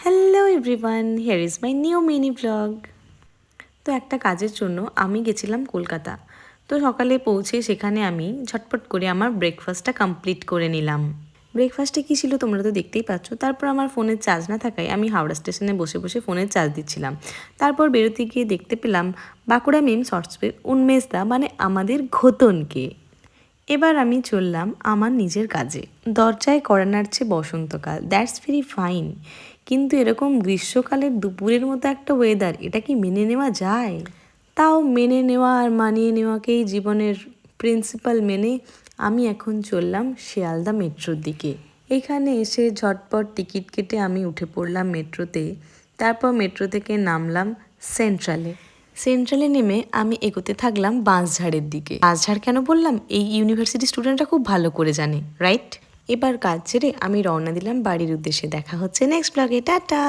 Hello everyone, here is my new mini blog. তো একটা কাজের জন্য আমি গেছিলাম কলকাতা। তো সকালে পৌঁছে সেখানে আমি ঝটপট করে আমার ব্রেকফাস্টটা কমপ্লিট করে নিলাম। ব্রেকফাস্টে কী ছিল তোমরা তো দেখতেই পাচ্ছ। তারপর আমার ফোনের চার্জ না থাকায় আমি হাওড়া স্টেশনে বসে বসে ফোনের চার্জ দিচ্ছিলাম। তারপর বেরোতে গিয়ে দেখতে পেলাম বাঁকুড়া মেম শর্টসের উন্মেষদা মানে আমাদের ঘোতনকে। এবার আমি চললাম আমার নিজের কাজে। দরজায় কড়া নাড়ছে বসন্তকাল, দ্যাটস ভেরি ফাইন। কিন্তু এরকম গ্রীষ্মকালের দুপুরের মতো একটা ওয়েদার, এটা কি মেনে নেওয়া যায়? তাও মেনে নেওয়া আর মানিয়ে নেওয়াকেই জীবনের প্রিন্সিপাল মেনে আমি এখন চললাম শিয়ালদা মেট্রোর দিকে। এখানে এসে ঝটপট টিকিট কেটে আমি উঠে পড়লাম মেট্রোতে। তারপর মেট্রো থেকে নামলাম সেন্ট্রালে নেমে আমি এগোতে থাকলাম বাঁশঝাড়ের দিকে। বাঁশঝাড় কেন বললাম? এই ইউনিভার্সিটি স্টুডেন্টরা খুব ভালো করে জানে, রাইট? এবার কাজ ছেড়ে আমি রওনা দিলাম বাড়ির উদ্দেশ্যে। দেখা হচ্ছে নেক্সট ব্লগে, টাটা।